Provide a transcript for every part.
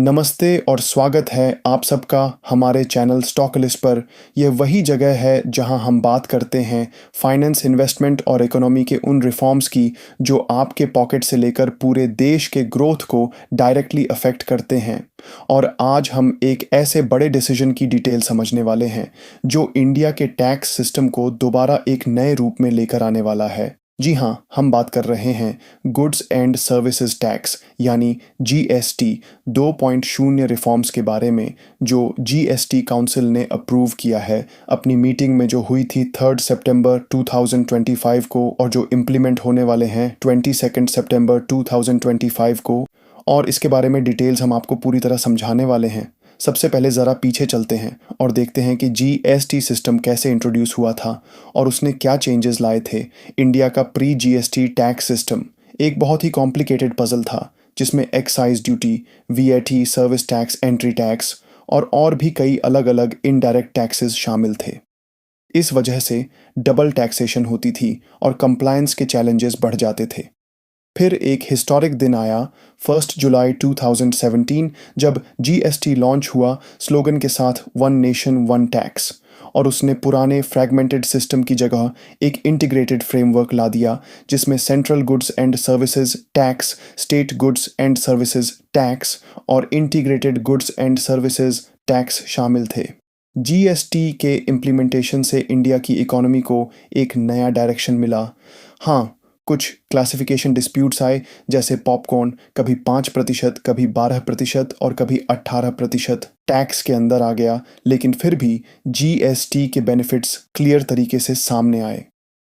नमस्ते और स्वागत है आप सबका हमारे चैनल स्टॉक लिस्ट पर। यह वही जगह है जहां हम बात करते हैं फाइनेंस, इन्वेस्टमेंट और इकोनॉमी के उन रिफॉर्म्स की जो आपके पॉकेट से लेकर पूरे देश के ग्रोथ को डायरेक्टली अफेक्ट करते हैं। और आज हम एक ऐसे बड़े डिसीजन की डिटेल समझने वाले हैं जो इंडिया के टैक्स सिस्टम को दोबारा एक नए रूप में लेकर आने वाला है। जी हाँ, हम बात कर रहे हैं गुड्स एंड सर्विसेज टैक्स यानी जीएसटी 2.0 रिफॉर्म्स के बारे में, जो जीएसटी काउंसिल ने अप्रूव किया है अपनी मीटिंग में जो हुई थी 3 सितंबर 2025 को और जो इम्प्लीमेंट होने वाले हैं 22 सितंबर 2025 को। और इसके बारे में डिटेल्स हम आपको पूरी तरह समझाने वाले हैं। सबसे पहले ज़रा पीछे चलते हैं और देखते हैं कि जीएसटी सिस्टम कैसे इंट्रोड्यूस हुआ था और उसने क्या चेंजेस लाए थे। इंडिया का प्री जीएसटी टैक्स सिस्टम एक बहुत ही कॉम्प्लिकेटेड पजल था जिसमें excise duty, VAT, service tax, entry tax और भी कई अलग अलग इनडायरेक्ट टैक्सेस शामिल थे। इस वजह से डबल टैक्सेशन होती थी और कंप्लायंस के चैलेंजेस बढ़ जाते थे। फिर एक हिस्टोरिक दिन आया 1 जुलाई 2017 जब जीएसटी लॉन्च हुआ स्लोगन के साथ वन नेशन वन टैक्स, और उसने पुराने फ्रैगमेंटेड सिस्टम की जगह एक इंटीग्रेटेड फ्रेमवर्क ला दिया जिसमें central goods and services tax, state goods and services tax और integrated goods and services tax शामिल थे। जीएसटी के इम्प्लीमेंटेशन से इंडिया की इकोनॉमी को एक नया डायरेक्शन मिला। हाँ, कुछ क्लासिफिकेशन डिस्प्यूट्स आए, जैसे पॉपकॉर्न कभी 5%, कभी 12% और कभी 18% टैक्स के अंदर आ गया, लेकिन फिर भी जीएसटी के बेनिफिट्स क्लियर तरीके से सामने आए।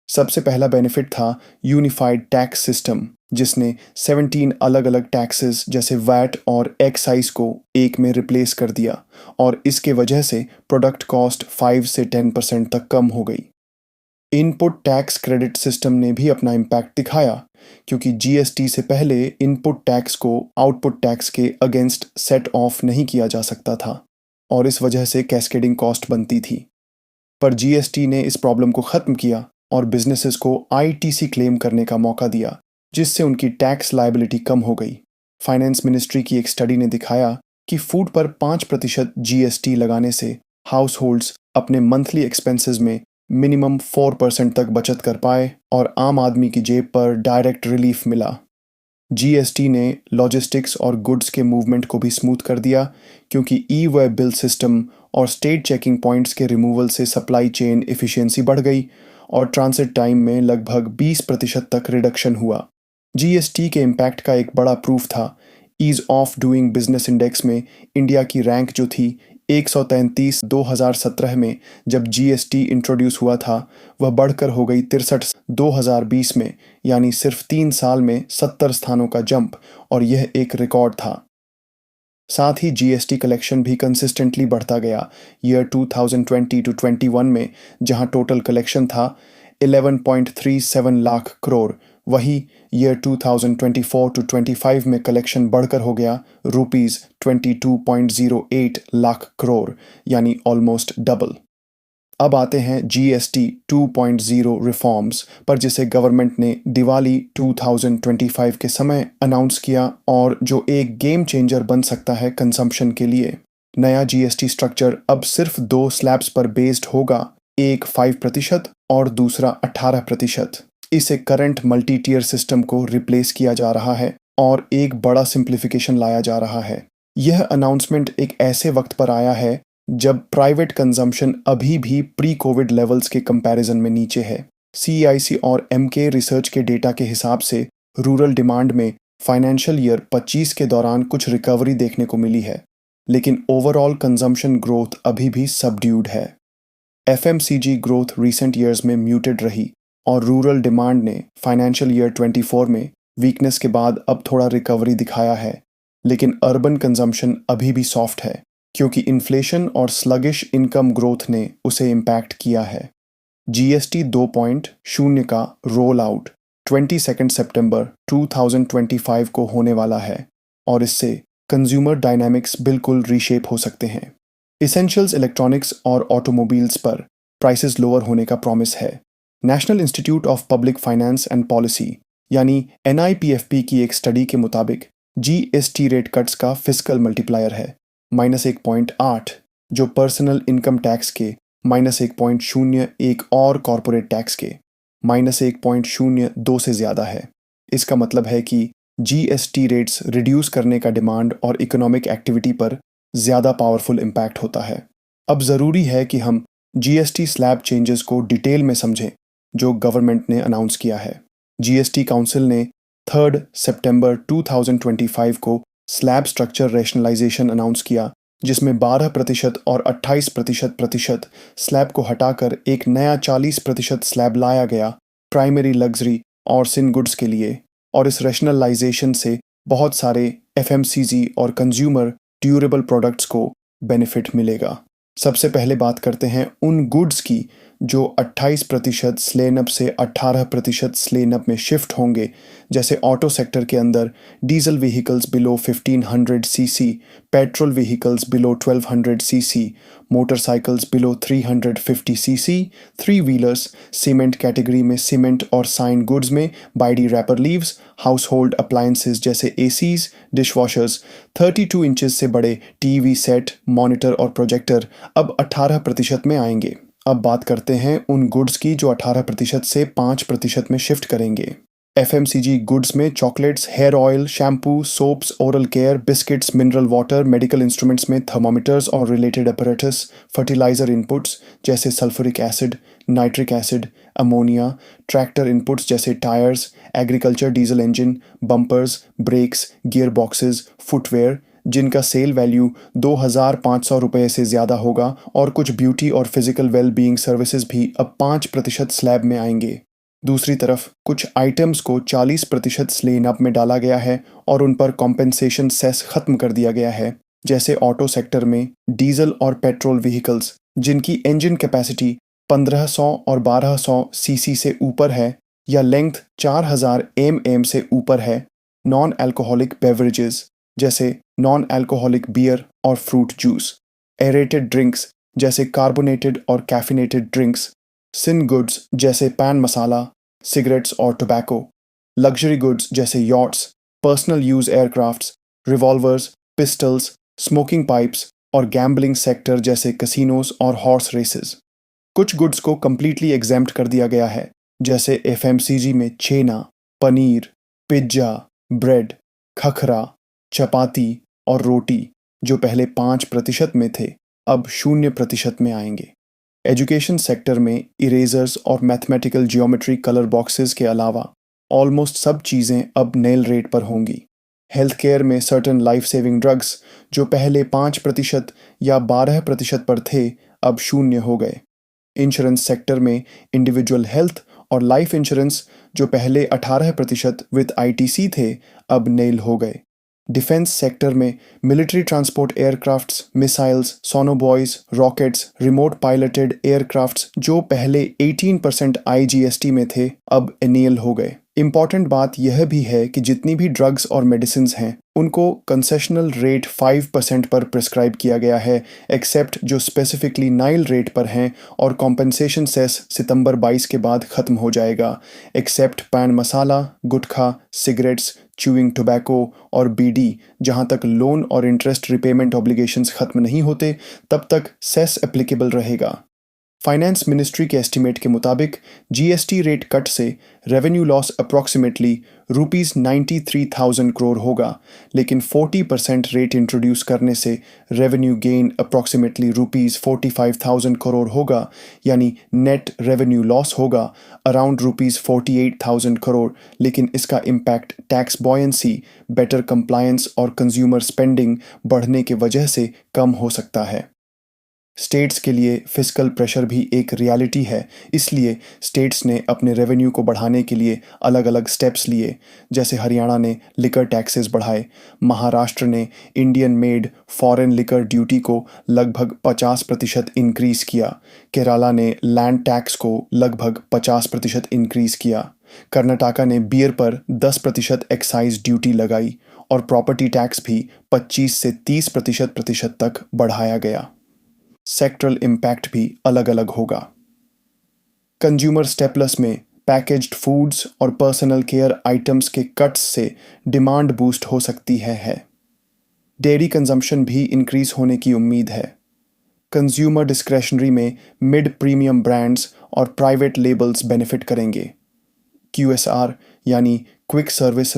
सबसे पहला बेनिफिट था यूनिफाइड टैक्स सिस्टम, जिसने 17 अलग अलग टैक्सेस जैसे वैट और एक्साइज को एक में रिप्लेस कर दिया, और इसके वजह से प्रोडक्ट कॉस्ट 5 से 10% तक कम हो गई। इनपुट टैक्स क्रेडिट सिस्टम ने भी अपना इम्पैक्ट दिखाया, क्योंकि जीएसटी से पहले इनपुट टैक्स को आउटपुट टैक्स के अगेंस्ट सेट ऑफ नहीं किया जा सकता था और इस वजह से कैस्केडिंग कॉस्ट बनती थी। पर जीएसटी ने इस प्रॉब्लम को ख़त्म किया और बिजनेसेस को आईटीसी क्लेम करने का मौका दिया, जिससे उनकी टैक्स लायबिलिटी कम हो गई। फाइनेंस मिनिस्ट्री की एक स्टडी ने दिखाया कि फूड पर 5% जीएसटी लगाने से हाउस होल्ड्स अपने मंथली एक्सपेंसेस में मिनिमम 4% तक बचत कर पाए और आम आदमी की जेब पर डायरेक्ट रिलीफ मिला। जीएसटी ने लॉजिस्टिक्स और गुड्स के मूवमेंट को भी स्मूथ कर दिया, क्योंकि ई वे बिल सिस्टम और स्टेट चेकिंग पॉइंट्स के रिमूवल से सप्लाई चेन एफिशिएंसी बढ़ गई और ट्रांसिट टाइम में लगभग 20% तक रिडक्शन हुआ। जीएसटी के इम्पैक्ट का एक बड़ा प्रूफ था ease of doing business index में इंडिया की रैंक जो थी 133 2017 में जब जीएसटी इंट्रोड्यूस हुआ था, वह बढ़कर हो गई 63 2020 में, यानी सिर्फ 3 साल में 70 स्थानों का जंप, और यह एक रिकॉर्ड था। साथ ही जीएसटी कलेक्शन भी कंसिस्टेंटली बढ़ता गया। ईयर 2020 टू 21 में जहां टोटल कलेक्शन था 11.37 लाख करोड़, वही ईयर 2024 टू 25 में कलेक्शन बढ़कर हो गया रुपीज़ 22.08 लाख करोड़, यानी ऑलमोस्ट डबल। अब आते हैं जीएसटी 2.0 रिफॉर्म्स पर, जिसे गवर्नमेंट ने दिवाली 2025 के समय अनाउंस किया और जो एक गेम चेंजर बन सकता है कंजम्पशन के लिए। नया जीएसटी स्ट्रक्चर अब सिर्फ 2 स्लैब्स पर बेस्ड होगा, एक 5% और दूसरा 18%। इसे करंट मल्टी टियर सिस्टम को रिप्लेस किया जा रहा है और एक बड़ा सिंप्लीफिकेशन लाया जा रहा है। यह अनाउंसमेंट एक ऐसे वक्त पर आया है जब प्राइवेट कंजम्पशन अभी भी प्री कोविड लेवल्स के कंपैरिजन में नीचे है। सीईआईसी और एमके रिसर्च के डेटा के हिसाब से रूरल डिमांड में फाइनेंशियल ईयर 25 के दौरान कुछ रिकवरी देखने को मिली है, लेकिन ओवरऑल कंजम्पशन ग्रोथ अभी भी सबड्यूड है। एफएमसीजी ग्रोथ रिसेंट ईयर्स में म्यूटेड रही और रूरल डिमांड ने फाइनेंशियल ईयर 24 में वीकनेस के बाद अब थोड़ा रिकवरी दिखाया है, लेकिन अर्बन कंजम्पशन अभी भी सॉफ्ट है, क्योंकि इन्फ्लेशन और स्लगिश इनकम ग्रोथ ने उसे इम्पैक्ट किया है। जीएसटी 2.0 का रोल आउट 22 सितंबर 2025 को होने वाला है और इससे कंज्यूमर डायनामिक्स बिल्कुल रीशेप हो सकते हैं। इसेंशियल्स इलेक्ट्रॉनिक्स और ऑटोमोबाइल्स पर प्राइसेस लोअर होने का प्रॉमिस है। National institute of public finance and policy यानी एनआईपीएफपी की एक स्टडी के मुताबिक जीएसटी रेट कट्स का फिस्कल मल्टीप्लायर है -1.8, जो पर्सनल इनकम टैक्स के -1.01 और कॉरपोरेट टैक्स के -1.02 से ज़्यादा है। इसका मतलब है कि जीएसटी रेट्स रिड्यूस करने का डिमांड और इकोनॉमिक एक्टिविटी पर ज़्यादा पावरफुल इम्पैक्ट होता है। अब ज़रूरी है कि हम जीएसटी स्लैब चेंजेस को डिटेल में समझें जो गवर्नमेंट ने अनाउंस किया है। जीएसटी काउंसिल ने 3 सितंबर 2025 को स्लैब स्ट्रक्चर रैशनलाइजेशन अनाउंस किया, जिसमें 12% और 28% स्लैब को हटाकर एक नया 40% स्लैब लाया गया प्राइमरी लग्जरी और सिन गुड्स के लिए। और इस रैशनलाइजेशन से बहुत सारे एफएमसीजी और कंज्यूमर ड्यूरेबल प्रोडक्ट्स को बेनिफिट मिलेगा। सबसे पहले बात करते हैं उन गुड्स की जो 28% स्लेनअप से 18% स्लेनअप में शिफ्ट होंगे, जैसे ऑटो सेक्टर के अंदर diesel vehicles below 1500 CC, petrol vehicles below 1200 CC, motorcycles below 350 CC, three wheelers, cement category में सीमेंट और साइन गुड्स में bidi wrapper leaves, house hold appliances जैसे एसीज, डिशवॉशर्स, 32 इंचेस से बड़े टीवी सेट, मॉनिटर और projector अब 18% में आएंगे। अब बात करते हैं उन गुड्स की जो 18% से 5% में शिफ्ट करेंगे। एफएमसीजी गुड्स में chocolates, hair oil, shampoo, soaps, oral care, biscuits, mineral water, medical instruments में थर्मोमीटर्स और रिलेटेड अपैरेटस, फर्टिलाइजर इनपुट्स जैसे sulphuric acid, nitric acid, ammonia, tractor inputs जैसे tyres, agriculture diesel engine, bumpers, brakes, gear boxes, footwear जिनका sale value 2,500 रुपये से ज़्यादा होगा, और कुछ ब्यूटी और फिजिकल वेल बीइंग सर्विसेज भी अब 5% स्लैब में आएंगे। दूसरी तरफ कुछ आइटम्स को 40% स्लेन अप में डाला गया है और उन पर कॉम्पेंसेशन सेस खत्म कर दिया गया है, जैसे ऑटो सेक्टर में डीजल और पेट्रोल व्हीकल्स जिनकी इंजन कैपेसिटी 1500 और 1200 सीसी से ऊपर है या लेंथ 4000 एमएम से ऊपर है, नॉन अल्कोहलिक बेवरेजेस जैसे नॉन अल्कोहलिक बियर और फ्रूट जूस, एरेटेड ड्रिंक्स जैसे कार्बोनेटेड और कैफिनेटेड ड्रिंक्स, सिन गुड्स जैसे पैन मसाला, सिगरेट्स और टोबैको, लग्जरी गुड्स जैसे yachts, personal use aircrafts, revolvers, pistols, smoking pipes और गैम्बलिंग सेक्टर जैसे कसिनोस और हॉर्स रेसेस। कुछ गुड्स को कंप्लीटली एग्जेम्प्ट कर दिया गया है, जैसे एफएमसीजी में छेना, पनीर, पिज्जा, ब्रेड, खखरा, चपाती और रोटी जो पहले 5% में थे अब 0% में आएंगे। एजुकेशन सेक्टर में इरेजर्स और मैथमेटिकल जियोमेट्री कलर बॉक्सेस के अलावा ऑलमोस्ट सब चीज़ें अब नेल रेट पर होंगी। हेल्थ केयर में सर्टन लाइफ सेविंग ड्रग्स जो पहले 5% या 12% पर थे अब 0 हो गए। इंश्योरेंस सेक्टर में इंडिविजुअल हेल्थ और लाइफ इंश्योरेंस जो पहले 18% विद आईटीसी थे अब नेल हो गए। डिफेंस सेक्टर में military transport aircrafts, missiles, sonobuoys, rockets, remote piloted aircrafts जो पहले 18% आईजीएसटी में थे अब एनियल हो गए। इंपॉर्टेंट बात यह भी है कि जितनी भी ड्रग्स और मेडिसिन्स हैं उनको कंसेशनल रेट 5% पर प्रिस्क्राइब किया गया है, एक्सेप्ट जो स्पेसिफिकली नाइल रेट पर हैं, और कॉम्पेंसेशन सेस सितंबर 22 के बाद ख़त्म हो जाएगा, एक्सेप्ट पैन मसाला, गुटखा, सिगरेट्स, च्यूइंग टोबैको और बीडी। जहां तक लोन और इंटरेस्ट रिपेमेंट ऑब्लिगेशंस खत्म नहीं होते तब तक सेस एप्लीकेबल रहेगा। फाइनेंस मिनिस्ट्री के एस्टिमेट के मुताबिक जीएसटी रेट कट से रेवेन्यू लॉस अप्रॉक्सीमेटली ₹93,000 करोड़ होगा, लेकिन 40% रेट इंट्रोड्यूस करने से रेवेन्यू गेन अप्रॉक्सीमेटली ₹45,000 करोड़ होगा, यानी नेट रेवेन्यू लॉस होगा अराउंड ₹48,000 करोड़। लेकिन इसका impact tax buoyancy, better compliance और कंज्यूमर स्पेंडिंग बढ़ने के वजह से कम हो सकता है। स्टेट्स के लिए फिस्कल प्रेशर भी एक रियलिटी है, इसलिए स्टेट्स ने अपने रेवेन्यू को बढ़ाने के लिए अलग अलग स्टेप्स लिए, जैसे हरियाणा ने लिकर टैक्सेस बढ़ाए, महाराष्ट्र ने Indian made foreign liquor duty को लगभग 50% इंक्रीज़ किया, केरला ने लैंड टैक्स को लगभग 50% इंक्रीज़ किया, कर्नाटका ने बियर पर 10% एक्साइज ड्यूटी लगाई और प्रॉपर्टी टैक्स भी 25 से 30% तक बढ़ाया गया। सेक्टरल इम्पैक्ट भी अलग अलग होगा। कंज्यूमर स्टेपलस में पैकेज्ड फूड्स और पर्सनल केयर आइटम्स के कट्स से डिमांड बूस्ट हो सकती है। डेयरी कंजम्पशन भी इंक्रीज होने की उम्मीद है। कंज्यूमर डिस्क्रेशनरी में मिड प्रीमियम ब्रांड्स और प्राइवेट लेबल्स बेनिफिट करेंगे। QSR यानी क्विक सर्विस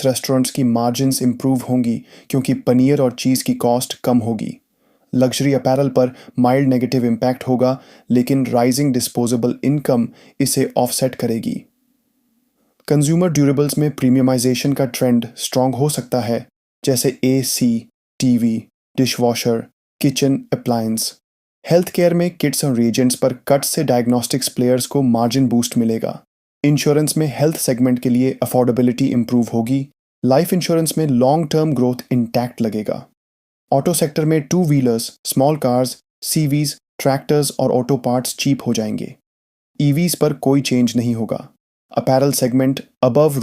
रेस्टोरेंट्स की मार्जिन्स इंप्रूव होंगी क्योंकि पनीर और चीज़ की कॉस्ट कम होगी। लग्जरी अपैरल पर माइल्ड नेगेटिव इम्पैक्ट होगा, लेकिन राइजिंग डिस्पोजेबल इनकम इसे ऑफसेट करेगी। कंज्यूमर ड्यूरेबल्स में प्रीमियमाइजेशन का ट्रेंड स्ट्रॉन्ग हो सकता है, जैसे AC, TV, dishwasher, kitchen appliance. Health care में किट्स और रिएजेंट्स पर कट से डायग्नोस्टिक्स प्लेयर्स को मार्जिन बूस्ट मिलेगा। इंश्योरेंस में हेल्थ सेगमेंट के लिए अफोर्डेबिलिटी इंप्रूव होगी। लाइफ इंश्योरेंस में लॉन्ग टर्म ग्रोथ इंटैक्ट लगेगा। ऑटो सेक्टर में two wheelers, small cars, CVs, tractors और ऑटो पार्ट्स चीप हो जाएंगे। EVs पर कोई चेंज नहीं होगा। अपैरल सेगमेंट अबव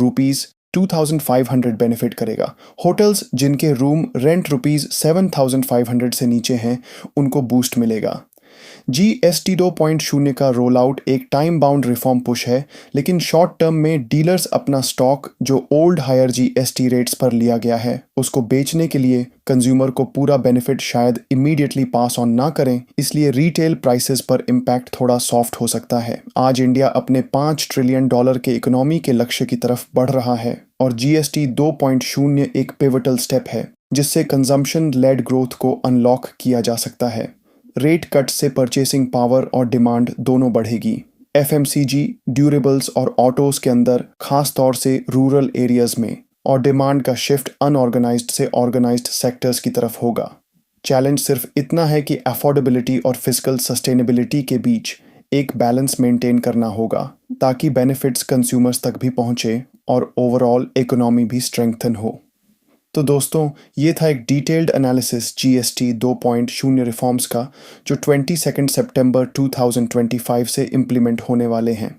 ₹2,500 बेनिफिट करेगा। होटल्स जिनके रूम रेंट ₹7,500 से नीचे हैं, उनको बूस्ट मिलेगा। GST 2.0 का रोल आउट एक टाइम बाउंड रिफॉर्म पुश है, लेकिन शॉर्ट टर्म में डीलर्स अपना स्टॉक जो ओल्ड हायर GST रेट्स पर लिया गया है उसको बेचने के लिए कंज्यूमर को पूरा बेनिफिट शायद इमीडिएटली पास ऑन ना करें, इसलिए रिटेल प्राइसेस पर इम्पैक्ट थोड़ा सॉफ्ट हो सकता है। आज इंडिया अपने $5 ट्रिलियन के इकोनॉमी के लक्ष्य की तरफ बढ़ रहा है और GST 2.0 एक पिवटल स्टेप है जिससे कंजम्पशन लेड ग्रोथ को अनलॉक किया जा सकता है। रेट कट से परचेसिंग पावर और डिमांड दोनों बढ़ेगी। FMCG, ड्यूरेबल्स और ऑटोज के अंदर, खास तौर से रूरल एरियाज में, और डिमांड का शिफ्ट अनऑर्गेनाइज्ड से ऑर्गेनाइज्ड सेक्टर्स की तरफ होगा। चैलेंज सिर्फ इतना है कि अफोर्डेबिलिटी और फिजिकल सस्टेनेबिलिटी के बीच एक बैलेंस मेंटेन करना होगा ताकि बेनिफिट्स कंज्यूमर्स तक भी पहुंचे और ओवरऑल इकोनॉमी भी स्ट्रेंथन हो। तो दोस्तों, ये था एक डिटेल्ड एनालिसिस GST 2.0 रिफॉर्म्स का जो 22 सितंबर 2025 से इम्प्लीमेंट होने वाले हैं।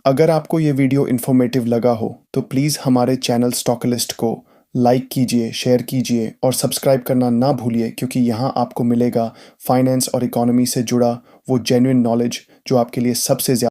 अगर आपको ये वीडियो इन्फॉर्मेटिव लगा हो तो प्लीज़ हमारे चैनल स्टॉकलिस्ट को लाइक कीजिए, शेयर कीजिए और सब्सक्राइब करना ना भूलिए, क्योंकि यहाँ आपको मिलेगा फाइनेंस और इकोनॉमी से जुड़ा वो जेन्युइन नॉलेज जो आपके लिए सबसे ज़्यादा